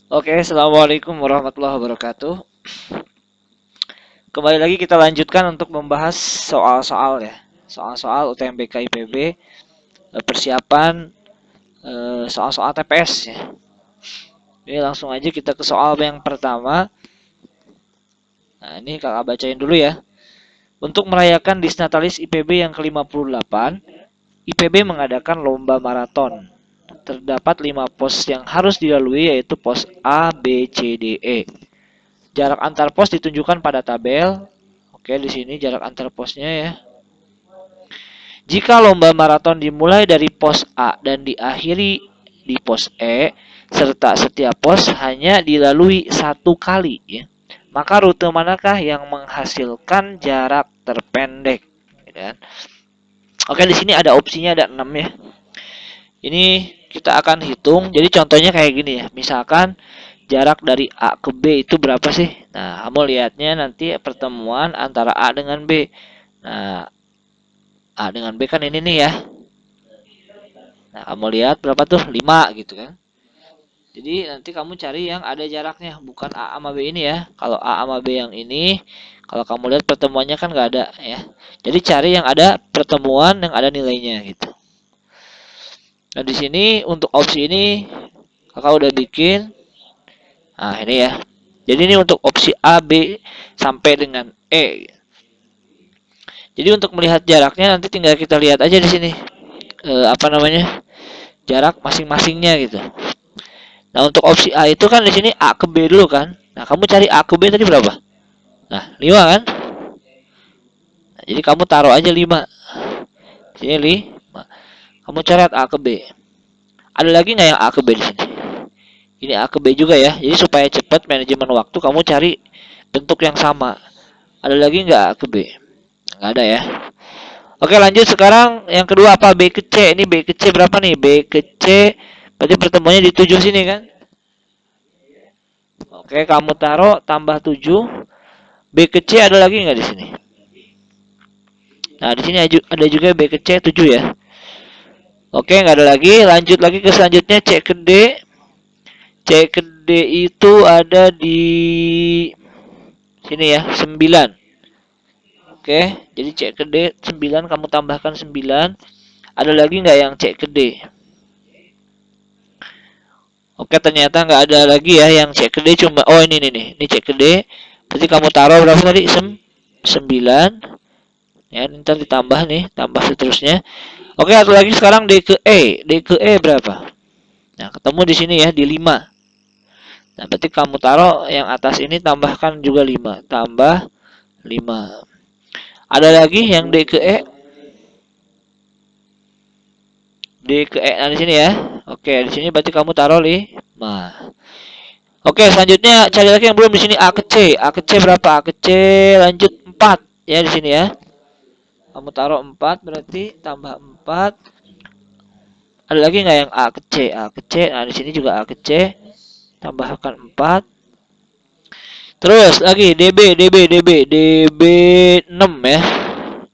Oke, assalamualaikum warahmatullahi wabarakatuh. Kembali lagi kita lanjutkan untuk membahas soal-soal ya, soal-soal UTMBK IPB, persiapan soal-soal TPS ya. Ini langsung aja kita ke soal yang pertama. Nah, ini kakak bacain dulu ya. Untuk merayakan Disnatalis IPB yang ke-58, IPB mengadakan lomba maraton. Terdapat 5 pos yang harus dilalui yaitu pos A, B, C, D, E. Jarak antar pos ditunjukkan pada tabel. Oke, di sini jarak antar posnya ya. Jika lomba maraton dimulai dari pos A dan diakhiri di pos E, serta setiap pos hanya dilalui satu kali, ya, maka rute manakah yang menghasilkan jarak terpendek? Ya. Oke, di sini ada opsinya ada 6 ya. Ini kita akan hitung. Jadi contohnya kayak gini ya. Misalkan jarak dari A ke B itu berapa sih? Nah, kamu lihatnya nanti pertemuan antara A dengan B. Nah, A dengan B kan ini nih ya. Nah, kamu lihat berapa tuh? 5 gitu kan. Jadi nanti kamu cari yang ada jaraknya, bukan A sama B ini ya. Kalau A sama B yang ini, kalau kamu lihat pertemuannya kan nggak ada ya. Jadi cari yang ada pertemuan yang ada nilainya gitu. Nah, di sini untuk opsi ini kakak udah bikin. Nah, ini ya. Jadi ini untuk opsi A, B sampai dengan E. Jadi untuk melihat jaraknya nanti tinggal kita lihat aja di sini. Apa namanya? Jarak masing-masingnya gitu. Nah, untuk opsi A itu kan di sini A ke B dulu kan. Nah, kamu cari A ke B tadi berapa? Nah, 5 kan? Nah, jadi kamu taruh aja 5. Sini 5. Kamu coret A ke B. Ada lagi nggak yang A ke B di sini? Ini A ke B juga ya. Jadi supaya cepat manajemen waktu kamu cari bentuk yang sama. Ada lagi nggak A ke B? Nggak ada ya. Oke, lanjut sekarang yang kedua apa? B ke C. Ini B ke C berapa nih? B ke C berarti pertemuannya di 7 sini kan? Oke, kamu taruh tambah 7. B ke C ada lagi nggak di sini? Nah, di sini ada juga B ke C 7 ya. Oke, nggak ada lagi. Lanjut lagi ke selanjutnya C ke D. C ke D itu ada di sini ya, 9. Oke, jadi C ke D 9 kamu tambahkan 9. Ada lagi nggak yang C ke D? Oke, ternyata nggak ada lagi ya yang C ke D cuma oh ini nih. Ini C ke D. Berarti kamu taruh berapa tadi? 9. Ya, ntar ditambah nih, tambah seterusnya. Oke, satu lagi sekarang D ke E. D ke E berapa? Nah, ketemu di sini ya di 5. Nah, berarti kamu taruh yang atas ini tambahkan juga 5. Tambah 5. Ada lagi yang D ke E? D ke E nah di sini ya. Oke, di sini berarti kamu taruh 5. Oke, selanjutnya cari lagi yang belum di sini A ke C. A ke C berapa? A ke C lanjut 4 ya di sini ya. Kamu taruh 4 berarti tambah 4. Ada lagi nggak yang A ke C? A ke C. Nah, di sini juga A ke C. Tambahkan 4. Terus lagi DB 6 ya.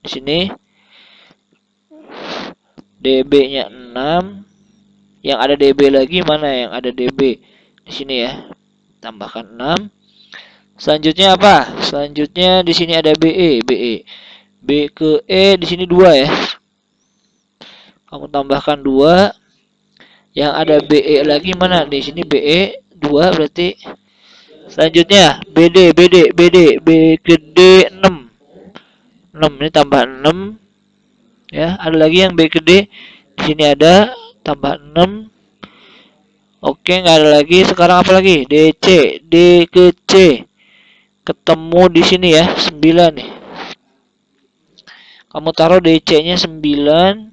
Di sini DB-nya 6. Yang ada DB lagi mana yang ada DB? Di sini ya. Tambahkan 6. Selanjutnya apa? Selanjutnya di sini ada BE. B ke E di sini 2 ya. Kamu tambahkan 2. Yang ada BE lagi mana? Di sini BE 2 berarti. Selanjutnya B ke D 6. 6 ini tambah 6 ya. Ada lagi yang B ke D. Di sini ada tambah 6. Oke, nggak ada lagi. Sekarang apa lagi? DC, D ke C. Ketemu di sini ya, 9 nih. Kamu taruh DC-nya 9,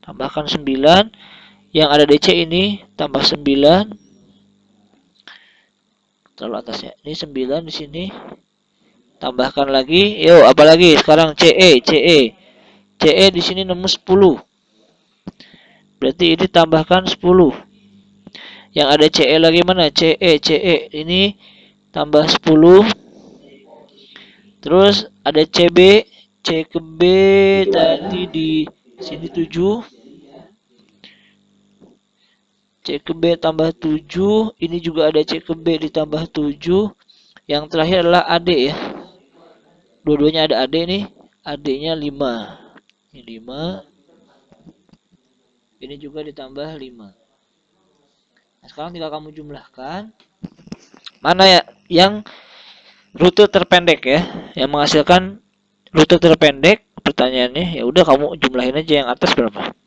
tambahkan 9. Yang ada DC ini tambah 9. Taruh atasnya. Ini 9 di sini. Tambahkan lagi. Yuk, apa lagi? Sekarang CE di sini nemu 10. Berarti ini tambahkan 10. Yang ada CE lagi mana? CE ini tambah 10. Terus ada CB, C ke B tadi di sini 7. C C ke B tambah 7. Ini juga ada C ke B ditambah 7. Yang terakhir adalah AD ya. Dua-duanya ada AD nih. AD-nya 5. Ini 5. Ini juga ditambah 5. Nah, sekarang tinggal kamu jumlahkan. Mana ya yang rute terpendek ya, yang menghasilkan rute terpendek. Pertanyaannya, ya udah kamu jumlahin aja yang atas berapa.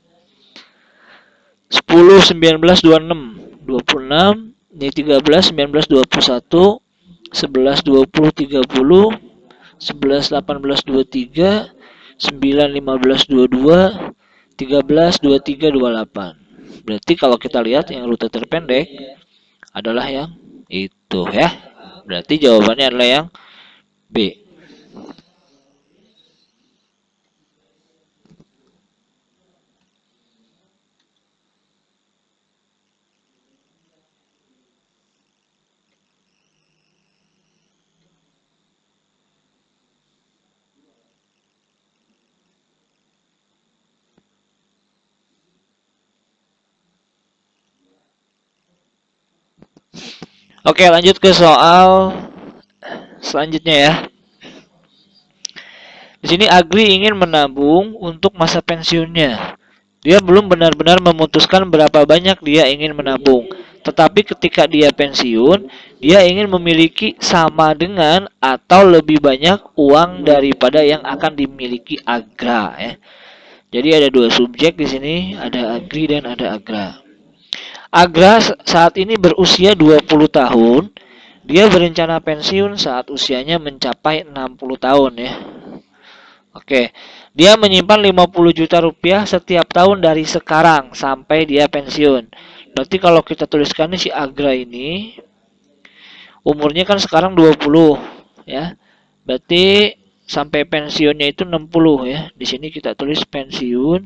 10, 19, 26. 26, ini 13, 19, 21, 11, 20, 30, 11, 18, 23, 9, 15, 22, 13, 23, 28. Berarti kalau kita lihat yang rute terpendek adalah yang itu ya. Berarti jawabannya adalah yang B. Oke, lanjut ke soal selanjutnya ya. Di sini Agri ingin menabung untuk masa pensiunnya. Dia belum benar-benar memutuskan berapa banyak dia ingin menabung. Tetapi ketika dia pensiun, dia ingin memiliki sama dengan atau lebih banyak uang daripada yang akan dimiliki Agra ya. Jadi ada dua subjek di sini, ada Agri dan ada Agra. Agra saat ini berusia 20 tahun. Dia berencana pensiun saat usianya mencapai 60 tahun ya. Oke, dia menyimpan 50 juta rupiah setiap tahun dari sekarang sampai dia pensiun. Berarti kalau kita tuliskan si Agra ini umurnya kan sekarang 20 ya. Berarti sampai pensiunnya itu 60 ya. Di sini kita tulis pensiun.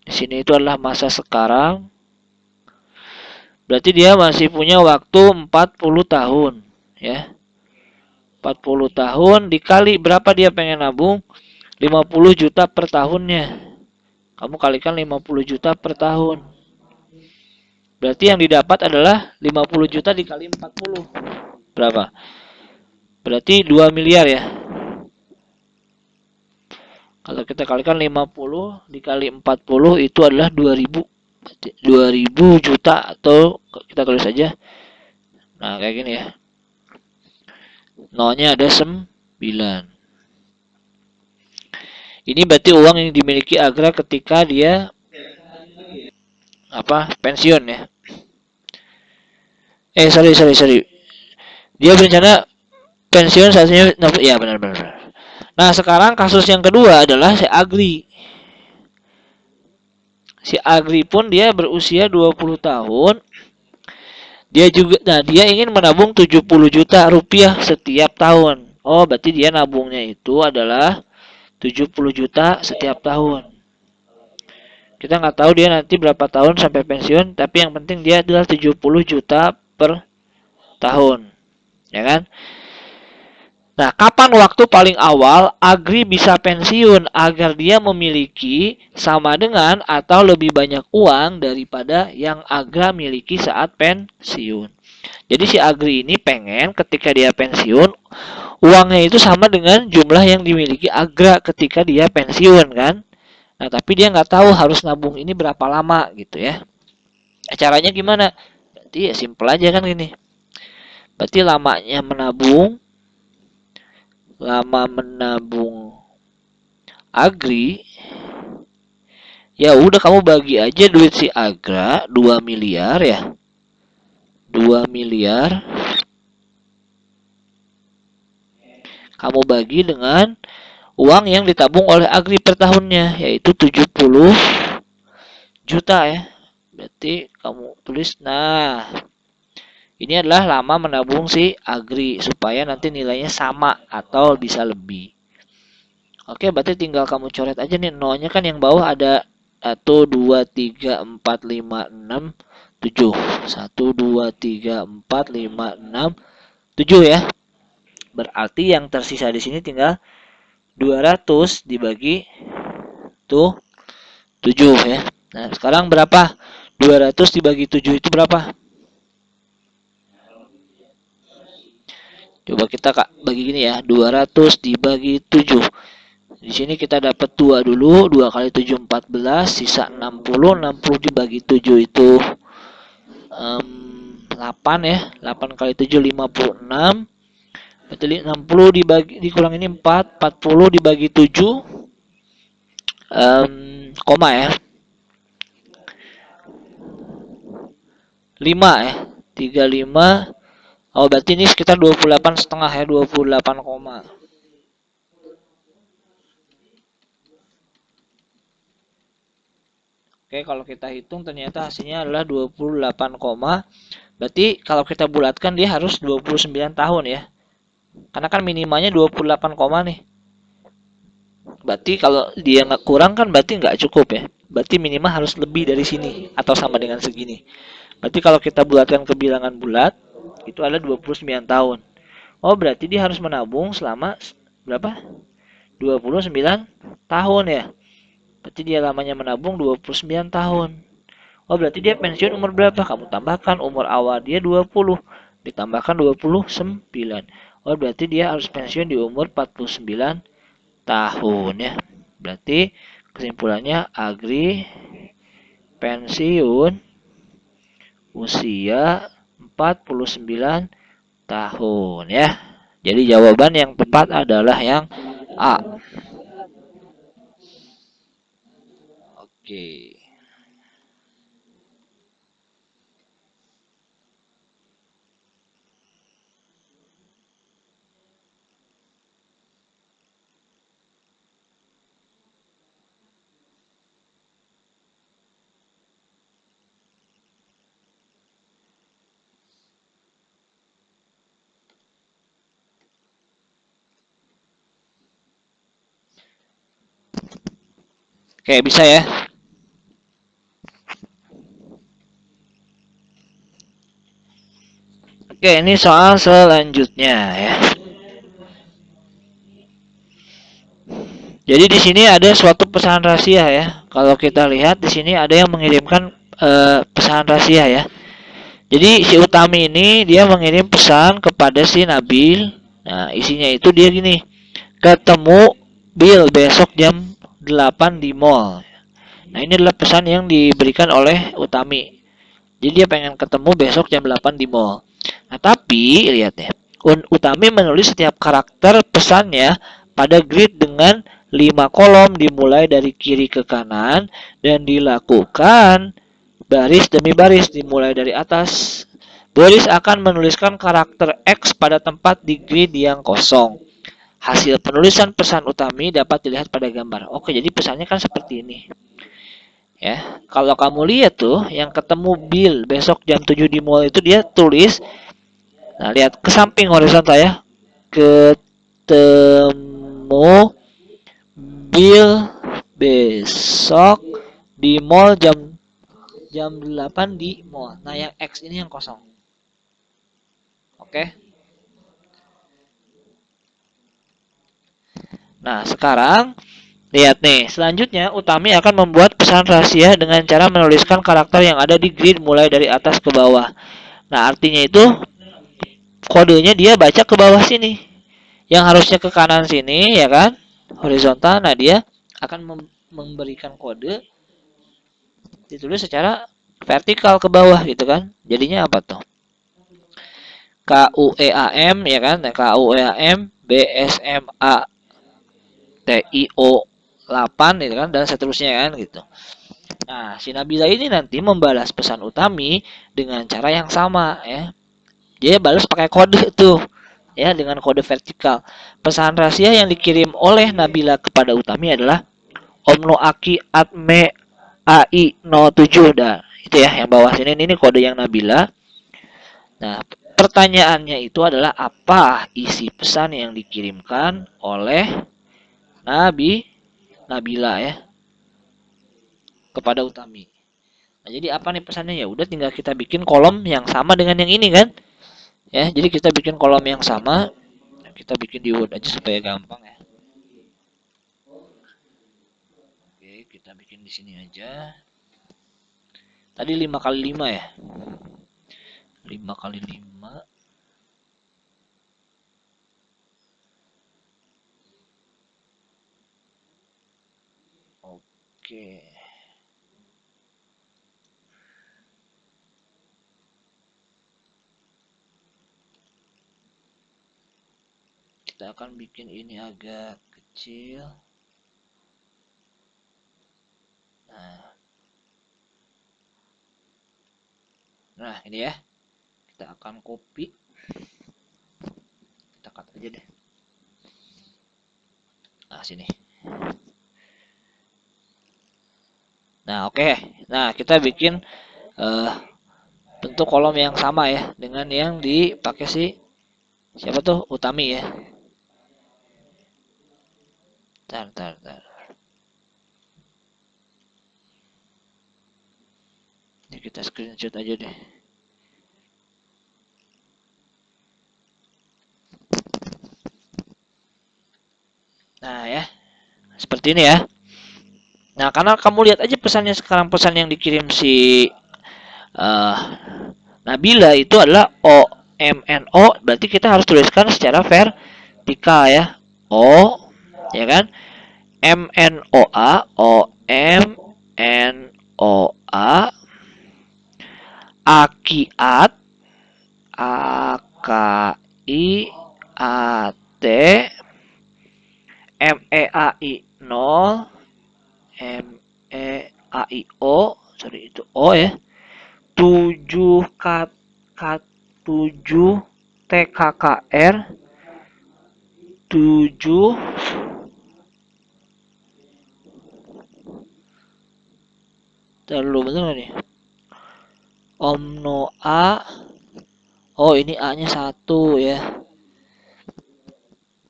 Di sini itu adalah masa sekarang. Berarti dia masih punya waktu 40 tahun ya. 40 tahun dikali berapa dia pengen nabung? 50 juta per tahunnya. Kamu kalikan 50 juta per tahun. Berarti yang didapat adalah 50 juta dikali 40. Berapa? Berarti 2 miliar ya. Kalau kita kalikan 50 dikali 40 itu adalah 2000. 2000 juta atau kita tulis saja. Nah, kayak gini ya. Nolnya ada 9. Ini berarti uang yang dimiliki Agra ketika dia pensiun ya. Sorry. Dia berencana pensiun saatnya ya benar. Nah, sekarang kasus yang kedua adalah si Agri. Si Agri pun dia berusia 20 tahun. Dia ingin menabung 70 juta rupiah setiap tahun. Oh, berarti dia nabungnya itu adalah 70 juta setiap tahun. Kita nggak tahu dia nanti berapa tahun sampai pensiun, tapi yang penting dia adalah 70 juta per tahun. Ya kan? Nah, kapan waktu paling awal Agri bisa pensiun agar dia memiliki sama dengan atau lebih banyak uang daripada yang Agra miliki saat pensiun? Jadi si Agri ini pengen ketika dia pensiun, uangnya itu sama dengan jumlah yang dimiliki Agra ketika dia pensiun kan? Nah, tapi dia nggak tahu harus nabung ini berapa lama gitu ya. Caranya gimana? Berarti ya simple aja kan gini. Berarti lama menabung Agri, ya udah kamu bagi aja duit si Agra 2 miliar ya. 2 miliar kamu bagi dengan uang yang ditabung oleh Agri per tahunnya, yaitu 70 juta ya. Berarti kamu tulis, nah ini adalah lama menabung si Agri supaya nanti nilainya sama atau bisa lebih. Oke, berarti tinggal kamu coret aja nih. Nolnya kan yang bawah ada 1, 2, 3, 4, 5, 6, 7. 1, 2, 3, 4, 5, 6, 7 ya. Berarti yang tersisa di sini tinggal 200 dibagi tuh 7 ya. Nah, sekarang berapa? 200 dibagi 7 itu berapa? Coba kita Kak bagi gini ya, 200 dibagi 7. Di sini kita dapat 2 dulu, 2 kali 7 14, sisa 60. 60 dibagi 7 itu 8 ya. 8 kali 7 56. Berarti 60 dibagi dikurang ini 4, 40 dibagi 7 koma ya. 5 ya. 35. Oh, berarti ini sekitar 28 setengah ya, 28 koma. Oke, kalau kita hitung ternyata hasilnya adalah 28 koma. Berarti kalau kita bulatkan dia harus 29 tahun ya. Karena kan minimalnya 28 koma nih. Berarti kalau dia nggak kurang kan berarti nggak cukup ya. Berarti minimal harus lebih dari sini atau sama dengan segini. Berarti kalau kita bulatkan ke bilangan bulat itu adalah 29 tahun. Oh, berarti dia harus menabung selama berapa? 29 tahun ya. Berarti dia lamanya menabung 29 tahun. Oh, berarti dia pensiun umur berapa? Kamu tambahkan umur awal dia 20. Ditambahkan 29. Oh, berarti dia harus pensiun di umur 49 tahun ya. Berarti kesimpulannya Agri pensiun usia 49 tahun ya. Jadi jawaban yang tepat adalah yang A. Oke. Oke, bisa ya. Oke, ini soal selanjutnya ya. Jadi di sini ada suatu pesan rahasia ya. Kalau kita lihat di sini ada yang mengirimkan pesan rahasia ya. Jadi si Utami ini dia mengirim pesan kepada si Nabil. Nah, isinya itu dia gini. Ketemu Bill besok jam 8 di mall. Nah, ini adalah pesan yang diberikan oleh Utami. Jadi dia pengen ketemu besok jam 8 di mall. Nah, tapi lihat ya. Utami menulis setiap karakter pesannya pada grid dengan 5 kolom dimulai dari kiri ke kanan dan dilakukan baris demi baris dimulai dari atas. Baris akan menuliskan karakter X pada tempat di grid yang kosong. Hasil penulisan pesan Utami dapat dilihat pada gambar. Oke, jadi pesannya kan seperti ini. Ya, kalau kamu lihat tuh yang ketemu Bill besok jam 7 di mall itu dia tulis. Nah, lihat ke samping horizontal ya. Ketemu Bill besok di mall jam 8 di mall. Nah, yang X ini yang kosong. Oke. Nah, sekarang lihat nih, selanjutnya Utami akan membuat pesan rahasia dengan cara menuliskan karakter yang ada di grid mulai dari atas ke bawah. Nah, artinya itu kodenya dia baca ke bawah sini. Yang harusnya ke kanan sini, ya kan? Horizontal. Nah, dia akan memberikan kode ditulis secara vertikal ke bawah gitu kan. Jadinya apa tuh? KUEAM ya kan? Nah, KUEAM BSMA TIO 8 gitu kan dan seterusnya kan gitu. Nah, si Nabila ini nanti membalas pesan Utami dengan cara yang sama ya. Dia balas pakai kode tuh ya dengan kode vertikal. Pesan rahasia yang dikirim oleh Nabila kepada Utami adalah Omno Aki Atme AI 07 dah. Itu ya yang bawah sini ini kode yang Nabila. Nah, pertanyaannya itu adalah apa isi pesan yang dikirimkan oleh Nabila ya kepada Utami. Nah, jadi apa nih pesannya ya? Udah tinggal kita bikin kolom yang sama dengan yang ini kan? Ya, jadi kita bikin kolom yang sama. Kita bikin di Word aja supaya gampang ya. Oke, kita bikin di sini aja. Tadi 5 kali 5 ya. 5 kali 5. Oke. Kita akan bikin ini agak kecil. Nah, ini ya. Kita akan copy. Kita cut aja deh. Nah, sini. Nah, oke. Nah, kita bikin bentuk kolom yang sama ya dengan yang dipakai si siapa tuh Utami ya. Tar. Ini kita screenshot aja deh. Nah ya, seperti ini ya. Nah, karena kamu lihat aja pesannya sekarang, pesan yang dikirim si uh, Nabila itu adalah OMNO, berarti kita harus tuliskan secara vertikal ya. O, ya kan? MNOA, OMNOA, Akiat, AKIAT, MEAI 0, MEAIO, sorry itu O ya. 7 K 7 TKKR 7 terlalu bener nih. Omnoa. Oh, ini A-nya 1 ya.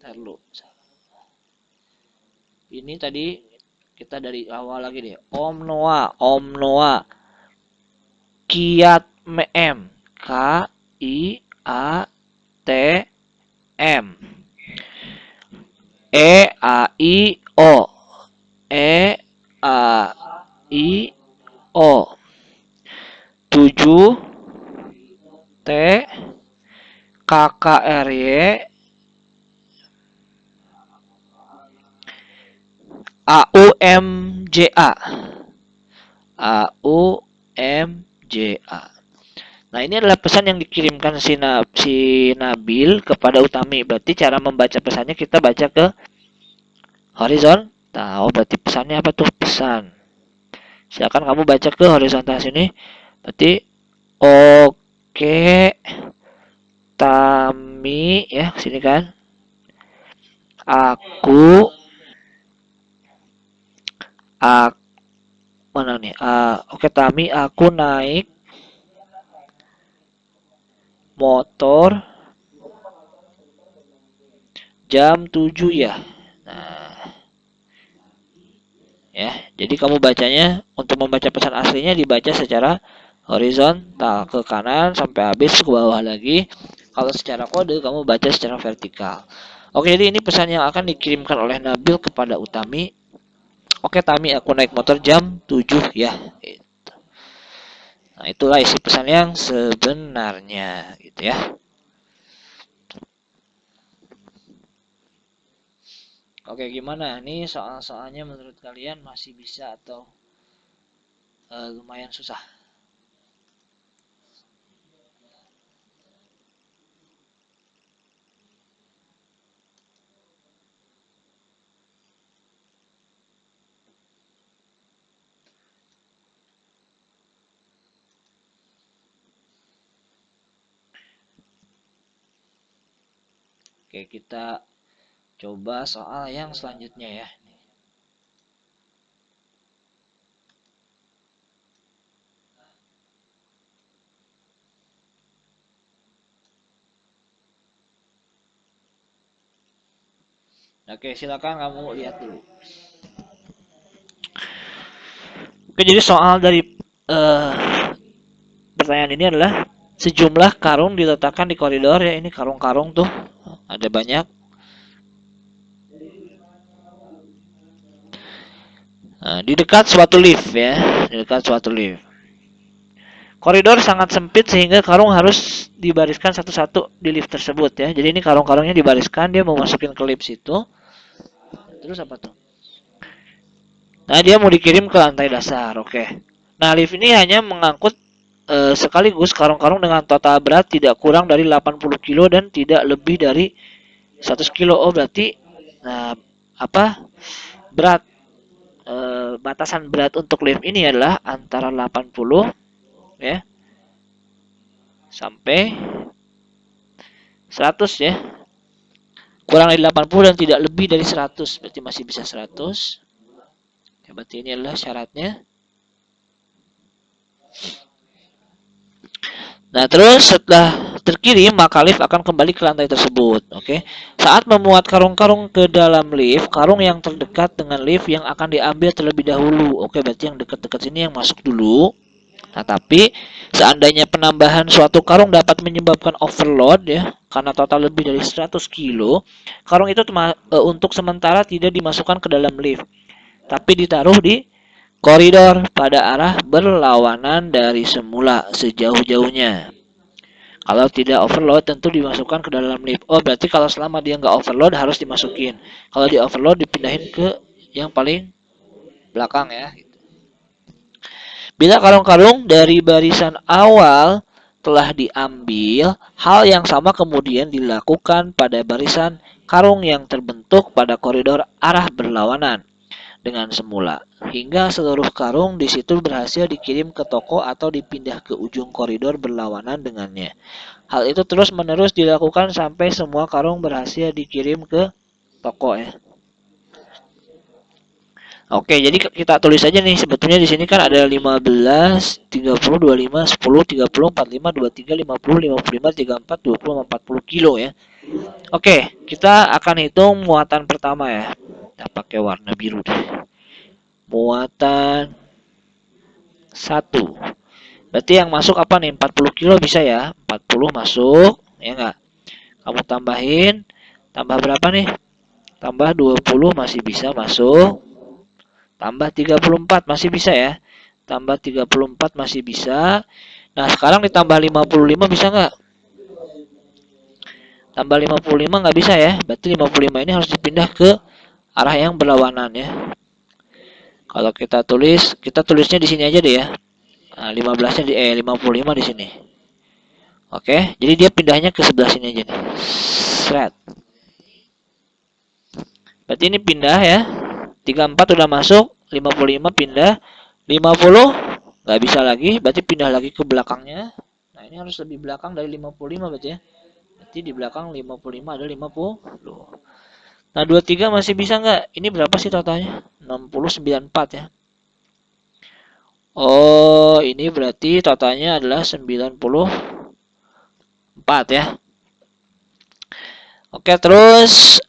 Terlalu. Ini tadi kita dari awal lagi deh. Omnoa. Kiat M. K I A T M. EAIO. EAIO. 7 T KKRY AUMJA. AUMJA. Nah, ini adalah pesan yang dikirimkan si Nabil kepada Utami. Berarti cara membaca pesannya kita baca ke horizontal. Oh, berarti pesannya apa tuh? Pesan. Silakan kamu baca ke horizontal sini. Berarti oke Tami ya, sini kan. Aku mana nih? Oke Tami, aku naik motor jam 7 ya. Nah, ya. Jadi kamu bacanya untuk membaca pesan aslinya dibaca secara horizontal ke kanan sampai habis ke bawah lagi. Kalau secara kode kamu baca secara vertikal. Oke, jadi ini pesan yang akan dikirimkan oleh Nabil kepada Utami. Oke Tami, aku naik motor jam 7 ya. Nah, itulah isi pesan yang sebenarnya gitu ya. Oke, gimana? Nih soal-soalnya menurut kalian masih bisa atau lumayan susah? Oke, kita coba soal yang selanjutnya ya. Oke, silakan kamu lihat dulu. Oke, jadi soal dari pertanyaan ini adalah sejumlah karung diletakkan di koridor ya. Ini karung-karung tuh ada banyak. Nah, di dekat suatu lift ya, di dekat suatu lift. Koridor sangat sempit sehingga karung harus dibariskan satu-satu di lift tersebut ya. Jadi ini karung-karungnya dibariskan, dia mau masukin ke lift situ. Terus apa tuh? Nah, dia mau dikirim ke lantai dasar. Oke. Nah, lift ini hanya mengangkut sekaligus karung-karung dengan total berat tidak kurang dari 80 kilo dan tidak lebih dari 100 kilo. Oh, berarti nah apa? Berat batasan berat untuk lift ini adalah antara 80 ya sampai 100 ya. Kurang dari 80 dan tidak lebih dari 100, berarti masih bisa 100. Ya, berarti ini adalah syaratnya. Nah, terus setelah terkirim, maka lift akan kembali ke lantai tersebut. Oke. Saat memuat karung-karung ke dalam lift, karung yang terdekat dengan lift yang akan diambil terlebih dahulu. Oke, berarti yang dekat-dekat sini yang masuk dulu. Nah, tapi seandainya penambahan suatu karung dapat menyebabkan overload ya, karena total lebih dari 100 kilo, karung itu untuk sementara tidak dimasukkan ke dalam lift, tapi ditaruh di koridor pada arah berlawanan dari semula sejauh-jauhnya. Kalau tidak overload tentu dimasukkan ke dalam lift. Oh, berarti kalau selama dia nggak overload harus dimasukin. Kalau di overload dipindahin ke yang paling belakang ya. Bila karung-karung dari barisan awal telah diambil, hal yang sama kemudian dilakukan pada barisan karung yang terbentuk pada koridor arah berlawanan dengan semula, hingga seluruh karung di situ berhasil dikirim ke toko atau dipindah ke ujung koridor berlawanan dengannya. Hal itu terus-menerus dilakukan sampai semua karung berhasil dikirim ke toko ya. Oke, jadi kita tulis aja nih. Sebetulnya di sini kan ada 15, 30, 25, 10, 30, 45, 23, 50, 55, 34, 20, 40 kilo ya. Oke, kita akan hitung muatan pertama ya. Kita pakai warna biru deh. Muatan 1. Berarti yang masuk apa nih? 40 kilo bisa ya. 40 masuk, ya enggak? Kamu tambahin, tambah berapa nih? Tambah 20 masih bisa masuk. Tambah 34 masih bisa ya. Tambah 34 masih bisa. Nah, sekarang ditambah 55 bisa nggak? Tambah 55 nggak bisa ya. Berarti 55 ini harus dipindah ke arah yang berlawanan ya. Kalau kita tulisnya di sini aja deh ya. Nah, 15-nya 55 di sini. Oke, jadi dia pindahnya ke sebelah sini aja nih. Sret. Berarti ini pindah ya. 34 udah masuk, 55 pindah, 50 nggak bisa lagi, berarti pindah lagi ke belakangnya. Nah, ini harus lebih belakang dari 55 berarti ya. Berarti di belakang 55 ada 50. Nah, 23 masih bisa nggak? Ini berapa sih totalnya? 60, 94 ya. Oh, ini berarti totalnya adalah 94 ya. Oke, terus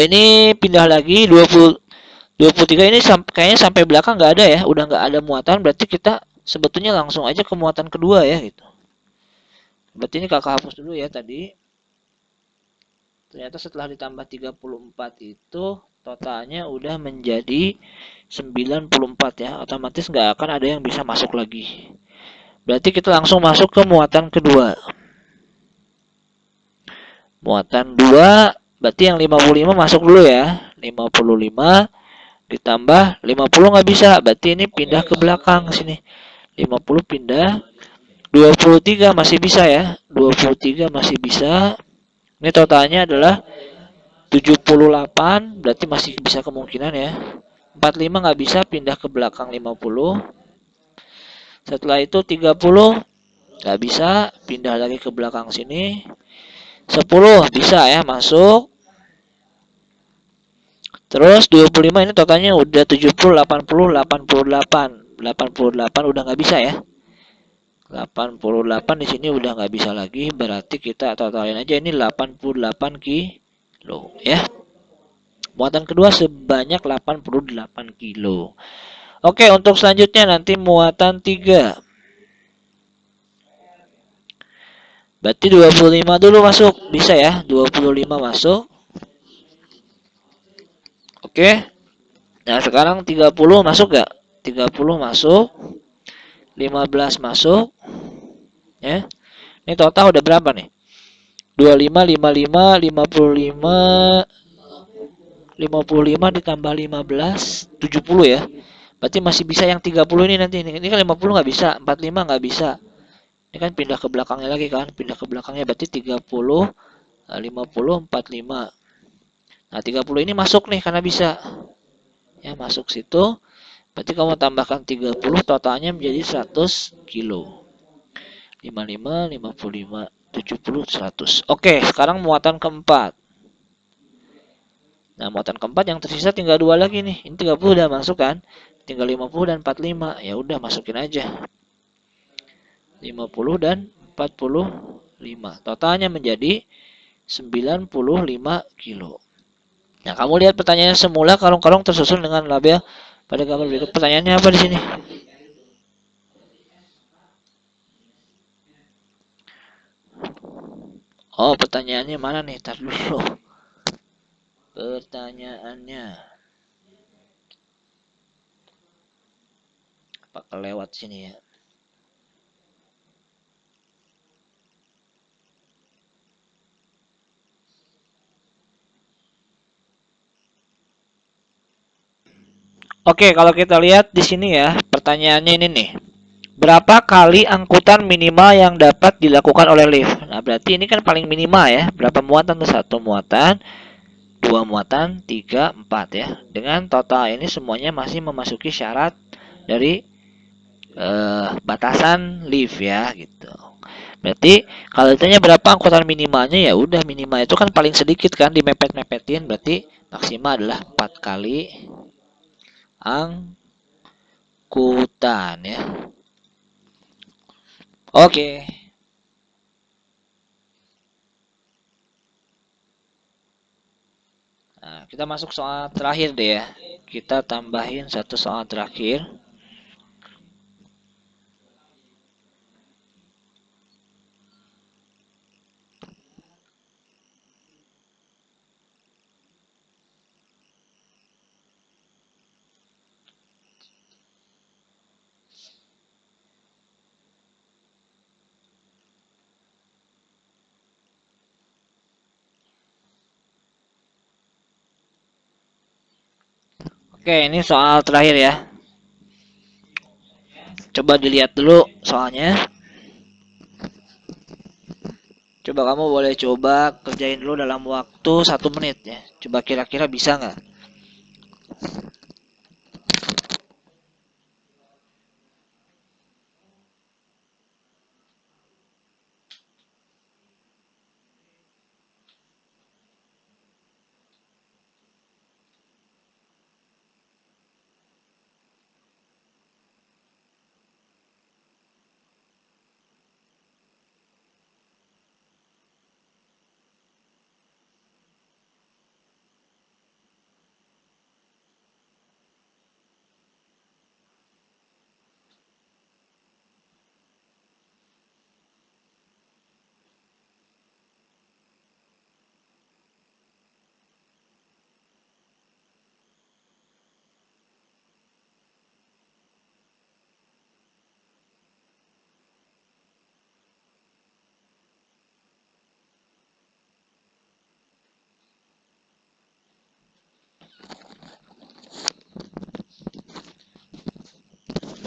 ini pindah lagi 23 ini kayaknya sampai belakang nggak ada ya, udah nggak ada muatan, berarti kita sebetulnya langsung aja ke muatan kedua ya gitu. Berarti ini kakak hapus dulu ya tadi. Ternyata setelah ditambah 34 itu totalnya udah menjadi 94 ya, otomatis nggak akan ada yang bisa masuk lagi. Berarti kita langsung masuk ke muatan kedua. Muatan 2, berarti yang 55 masuk dulu ya. 55 ditambah 50 nggak bisa, berarti ini pindah ke belakang sini. 50 pindah. 23 masih bisa ya. 23 masih bisa. Ini totalnya adalah 78, berarti masih bisa kemungkinan ya. 45 nggak bisa, pindah ke belakang 50. Setelah itu 30 nggak bisa, pindah lagi ke belakang sini. 10 bisa ya, masuk. Terus 25 ini totalnya udah 70, 80, 88. 88 udah nggak bisa ya. 88 di sini udah nggak bisa lagi, berarti kita totalin aja ini 88 kilo ya. Muatan kedua sebanyak 88 kilo. Oke, untuk selanjutnya nanti muatan 3. Berarti 25 dulu masuk, bisa ya, 25 masuk. Oke. Nah, sekarang 30 masuk gak? 30 masuk. 15 masuk ya. Ini total udah berapa nih? 25, 55, 55, 55 ditambah 15, 70 ya. Berarti masih bisa yang 30 ini nanti. Ini kan 50 nggak bisa, 45 nggak bisa. Ini kan pindah ke belakangnya lagi kan, pindah ke belakangnya berarti 30, 50, 45. Nah, 30 ini masuk nih karena bisa. Ya, masuk situ. Berarti kamu tambahkan 30, totalnya menjadi 100 kilo. 55, 55, 70, 100. Oke, sekarang muatan keempat. Nah, muatan keempat yang tersisa tinggal dua lagi nih. Ini 30 udah masuk kan? Tinggal 50 dan 45. Ya udah masukin aja. 50 dan 45. Totalnya menjadi 95 kilo. Nah, kamu lihat pertanyaannya, semula karung-karung tersusun dengan label pada gambar berikut. Pertanyaannya apa di sini? Oh, pertanyaannya mana nih? Tar dulu. Pertanyaannya. Apa kelewat sini ya? Oke, kalau kita lihat di sini ya, pertanyaannya ini nih. Berapa kali angkutan minimal yang dapat dilakukan oleh lift? Nah, berarti ini kan paling minimal ya. Berapa muatan tuh? Satu muatan, dua muatan, tiga, empat ya. Dengan total ini semuanya masih memasuki syarat dari batasan lift ya gitu. Berarti kalau ditanya berapa angkutan minimalnya, ya udah minimal itu kan paling sedikit kan, dimepet-mepetin, berarti maksimal adalah 4 kali angkutan ya. Oke. Nah, kita masuk soal terakhir deh ya. Kita tambahin satu soal terakhir. Oke, ini soal terakhir ya. Coba dilihat dulu soalnya. Coba kamu boleh coba kerjain dulu dalam waktu 1 menit ya. Coba kira-kira bisa nggak?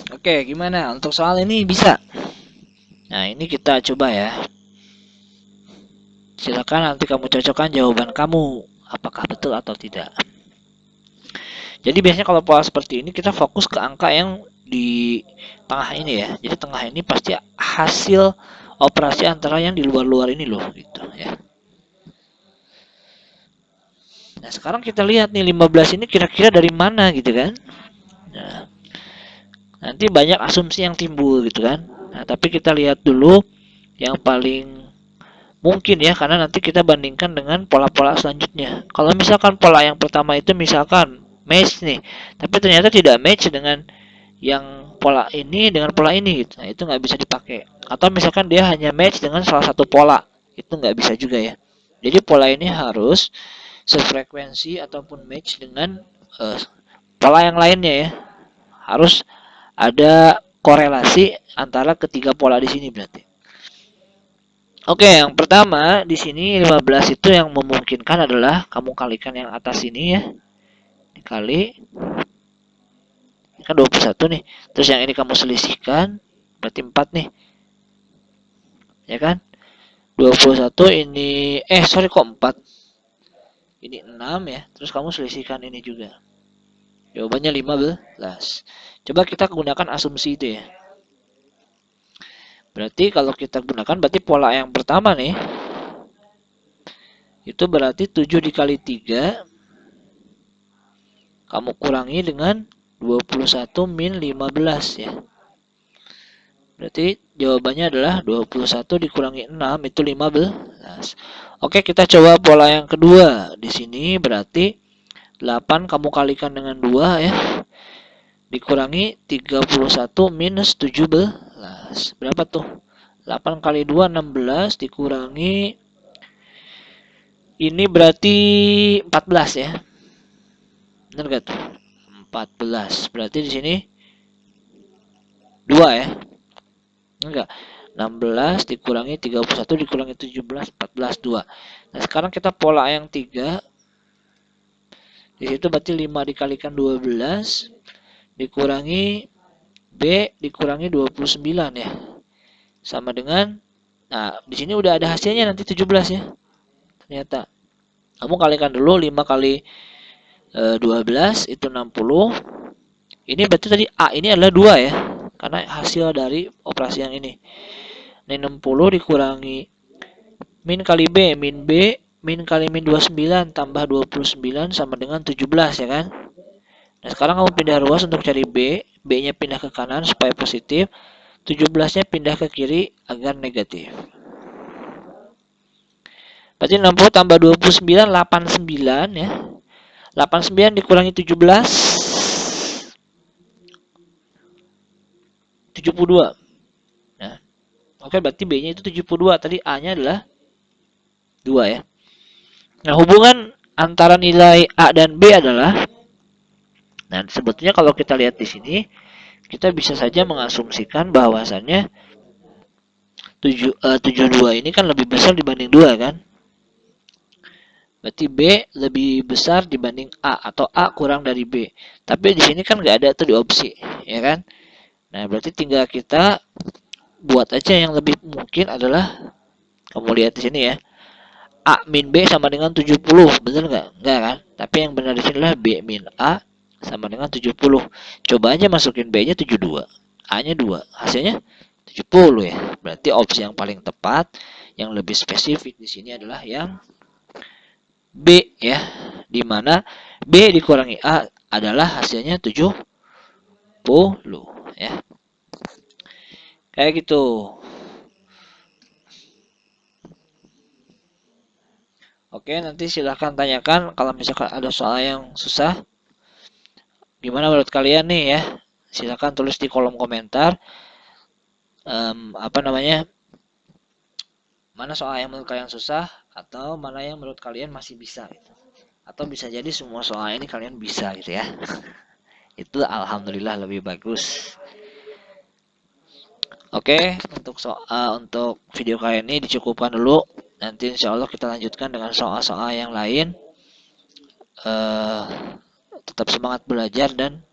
Oke, gimana? Untuk soal ini bisa. Nah, ini kita coba ya. Silakan nanti kamu cocokkan jawaban kamu. Apakah betul atau tidak. Jadi biasanya kalau pola seperti ini kita fokus ke angka yang di tengah ini ya. Jadi tengah ini pasti hasil operasi antara yang di luar-luar ini loh gitu ya. Nah, sekarang kita lihat nih 15 ini kira-kira dari mana gitu kan. Nah, nanti banyak asumsi yang timbul gitu kan. Nah, tapi kita lihat dulu yang paling mungkin ya, karena nanti kita bandingkan dengan pola-pola selanjutnya. Kalau misalkan pola yang pertama itu misalkan match nih, tapi ternyata tidak match dengan yang pola ini dengan pola ini gitu. Nah, itu nggak bisa dipakai. Atau misalkan dia hanya match dengan salah satu pola, itu nggak bisa juga ya. Jadi pola ini harus sefrekuensi ataupun match dengan pola yang lainnya ya. Harus ada korelasi antara ketiga pola di sini berarti. Oke, yang pertama di sini 15 itu yang memungkinkan adalah kamu kalikan yang atas ini ya. Dikali ini kan 21 nih. Terus yang ini kamu selisihkan berarti 4 nih. Ya kan? 21 ini sorry kok 4. Ini 6 ya. Terus kamu selisihkan ini juga. Jawabannya 15. Coba kita gunakan asumsi itu ya. Berarti kalau kita gunakan berarti pola yang pertama nih itu berarti 7 dikali 3 kamu kurangi dengan 21 min 15 ya. Berarti jawabannya adalah 21 dikurangi 6 itu 15. Oke, kita coba pola yang kedua. Di sini berarti 8 kamu kalikan dengan 2 ya. Dikurangi 31 minus 17. Berapa tuh? 8 kali 2 16 dikurangi ini berarti 14 ya. Benar gak tuh? 14. Berarti di sini 2 ya. Enggak. 16 dikurangi 31 dikurangi 17 14 2. Nah, sekarang kita pola yang 3. Di situ berarti 5 dikalikan 12 dikurangi B dikurangi 29 ya. Sama dengan di sini udah ada hasilnya nanti 17 ya. Ternyata kamu kalikan dulu 5 kali 12 itu 60. Ini berarti tadi A ini adalah 2 ya. Karena hasil dari operasi yang ini. Ini 60 dikurangi min kali B, min kali min 29 tambah 29 sama dengan 17 ya kan. Nah, sekarang kamu pindah ruas untuk cari B. B-nya pindah ke kanan supaya positif. 17-nya pindah ke kiri agar negatif. Berarti 60 tambah 29, 89 ya. 89 dikurangi 17, 72. Nah, oke berarti B-nya itu 72. Tadi A-nya adalah 2 ya. Nah, hubungan antara nilai A dan B adalah, nah sebetulnya kalau kita lihat di sini, kita bisa saja mengasumsikan bahwasannya 72 ini kan lebih besar dibanding 2 kan. Berarti B lebih besar dibanding A atau A kurang dari B. Tapi di sini kan nggak ada tuh di opsi, ya kan? Nah, berarti tinggal kita buat aja yang lebih mungkin adalah kamu lihat di sini ya. A min B sama dengan 70, benar nggak? Nggak kan? Tapi yang benar di sini adalah B min A sama dengan 70. Coba aja masukin B-nya 72, A-nya 2, hasilnya 70 ya. Berarti opsi yang paling tepat, yang lebih spesifik di sini adalah yang B ya. Dimana B dikurangi A adalah hasilnya 70 ya. Kayak gitu. Oke, nanti silahkan tanyakan kalau misalkan ada soal yang susah. Gimana menurut kalian nih ya? Silahkan tulis di kolom komentar. Mana soal yang menurut kalian susah atau mana yang menurut kalian masih bisa gitu. Atau bisa jadi semua soal ini kalian bisa gitu ya. Itu alhamdulillah lebih bagus. Oke, untuk video kali ini dicukupkan dulu. Nanti insya Allah kita lanjutkan dengan soal-soal yang lain. Tetap semangat belajar dan